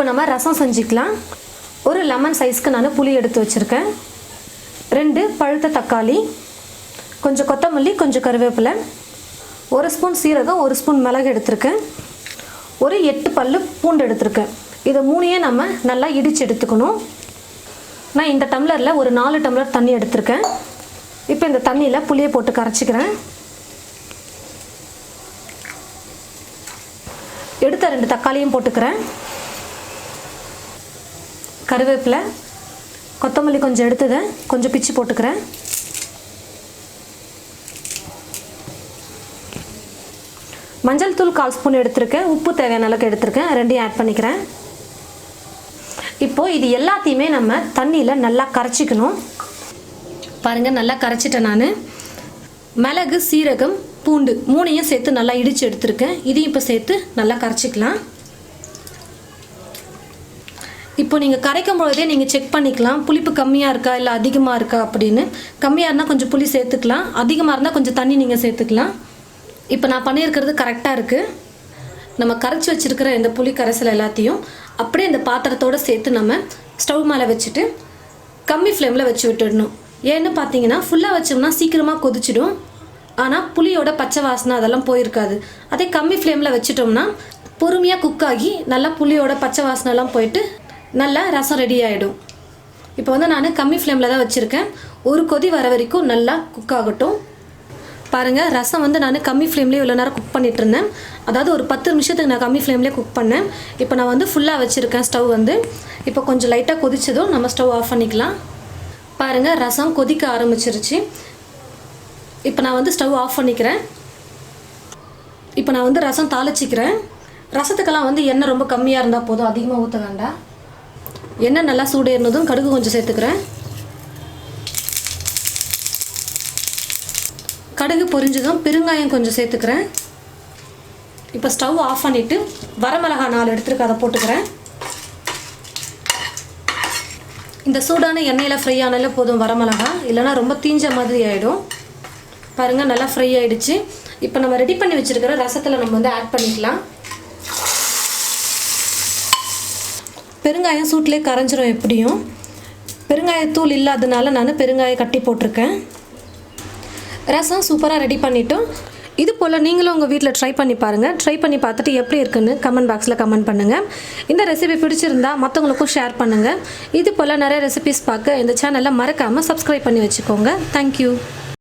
இப்போ நம்ம ரசம் செஞ்சுக்கலாம். ஒரு லெமன் சைஸ்க்கு நான் புளி எடுத்து வச்சுருக்கேன். 2 பழுத்த தக்காளி, கொஞ்சம் கொத்தமல்லி, கொஞ்சம் கருவேப்பிலை, 1 ஸ்பூன் சீரகம், 1 ஸ்பூன் மிளகு எடுத்திருக்கேன். ஒரு 8 பல்லு பூண்டு எடுத்திருக்கேன். இதை 3 நம்ம நல்லா இடித்து எடுத்துக்கணும். நான் இந்த டம்ளரில் ஒரு 4 டம்ளர் தண்ணி எடுத்திருக்கேன். இப்போ இந்த தண்ணியில் புளியை போட்டு கரைச்சிக்கிறேன். எடுத்த 2 தக்காளியும் போட்டுக்கிறேன். கருவேப்பிலை, கொத்தமல்லி கொஞ்சம் எடுத்ததை கொஞ்சம் பிச்சு போட்டுக்கிறேன். மஞ்சள் தூள் 1/4 ஸ்பூன் எடுத்திருக்கேன். உப்பு தேவையான அளவுக்கு எடுத்திருக்கேன். 2 ஆட் பண்ணிக்கிறேன். இப்போது இது எல்லாத்தையுமே நம்ம தண்ணியில் நல்லா கரைச்சிக்கணும். பாருங்கள், நல்லா கரைச்சிட்டேன். நான் மிளகு, சீரகம், பூண்டு 3 சேர்த்து நல்லா இடித்து எடுத்திருக்கேன். இதையும் இப்போ சேர்த்து நல்லா கரைச்சிக்கலாம். இப்போ நீங்கள் கரைக்கும் பொழுதே நீங்கள் செக் பண்ணிக்கலாம், புளிப்பு கம்மியாக இருக்கா இல்லை அதிகமாக இருக்கா அப்படின்னு. கம்மியாக இருந்தால் கொஞ்சம் புளி சேர்த்துக்கலாம், அதிகமாக இருந்தால் கொஞ்சம் தண்ணி நீங்கள் சேர்த்துக்கலாம். இப்போ நான் பண்ணியிருக்கிறது கரெக்டாக இருக்குது. நம்ம கரைச்சி வச்சுருக்கிற இந்த புளி கரைசல் எல்லாத்தையும் அப்படியே இந்த பாத்திரத்தோடு சேர்த்து நம்ம ஸ்டவ் மேலே வச்சுட்டு கம்மி ஃப்ளேமில் வச்சு விட்டுடணும். ஏன்னு பார்த்தீங்கன்னா ஃபுல்லாக வச்சோம்னா சீக்கிரமாக கொதிச்சிடும். ஆனால் புளியோட பச்சை வாசனை அதெல்லாம் போயிருக்காது. அதே கம்மி ஃப்ளேமில் வச்சுட்டோம்னா பொறுமையாக குக் ஆகி நல்லா புளியோட பச்சை வாசனைலாம் போயிட்டு நல்லா ரசம் ரெடி ஆகிடும். இப்போ நான் கம்மி ஃப்ளேமில் தான் வச்சுருக்கேன். ஒரு கொதி வர வரைக்கும் நல்லா குக் ஆகட்டும். பாருங்கள், ரசம் நான் கம்மி ஃப்ளேம்லேயே இவ்வளோ நேரம் குக் பண்ணிகிட்டு இருந்தேன். அதாவது ஒரு 10 நிமிஷத்துக்கு நான் கம்மி ஃப்ளேம்லேயே குக் பண்ணேன். இப்போ நான் ஃபுல்லாக வச்சுருக்கேன் ஸ்டவ். இப்போ கொஞ்சம் லைட்டாக கொதிச்சதும் நம்ம ஸ்டவ் ஆஃப் பண்ணிக்கலாம். பாருங்கள், ரசம் கொதிக்க ஆரம்பிச்சிருச்சு. இப்போ நான் ஸ்டவ் ஆஃப் பண்ணிக்கிறேன். இப்போ நான் ரசம் தாளிச்சிக்கிறேன். ரசத்துக்கெல்லாம் எண்ணெய் ரொம்ப கம்மியாக இருந்தால் போதும், அதிகமாக ஊற்ற வேண்டாம். எண்ணெய் நல்லா சூடேறினதும் கடுகு கொஞ்சம் சேர்த்துக்கிறேன். கடுகு பொரிஞ்சதும் பெருங்காயம் கொஞ்சம் சேர்த்துக்கிறேன். இப்போ ஸ்டவ் ஆஃப் பண்ணிவிட்டு வரமிளகாய் 4 எடுத்துருக்கு, அதை போட்டுக்கிறேன். இந்த சூடான எண்ணெயில் ஃப்ரை ஆனாலே போதும் வரமிளகாய், இல்லைனா ரொம்ப தீஞ்ச மாதிரி ஆகிடும். பாருங்கள், நல்லா ஃப்ரை ஆகிடுச்சு. இப்போ நம்ம ரெடி பண்ணி வச்சுருக்கிற ரசத்தில் நம்ம ஆட் பண்ணிக்கலாம். பெருங்காயம் சூட்லேயே கரைஞ்சிரும். எப்படியும் பெருங்காயத்தூள் இல்லாததுனால நான் பெருங்காயம் கட்டி போட்டிருக்கேன். ரசம் சூப்பராக ரெடி பண்ணிட்டோம். இது போல் நீங்களும் உங்கள் வீட்டில் ட்ரை பண்ணி பாருங்கள். ட்ரை பண்ணி பார்த்துட்டு எப்படி இருக்குன்னு கமெண்ட் பாக்ஸில் கமெண்ட் பண்ணுங்கள். இந்த ரெசிபி பிடிச்சிருந்தா மற்றவங்களுக்கும் ஷேர் பண்ணுங்கள். இது போல் நிறைய ரெசிபிஸ் பார்க்க இந்த சேனலை மறக்காமல் சப்ஸ்கிரைப் பண்ணி வச்சுக்கோங்க. தேங்க்யூ.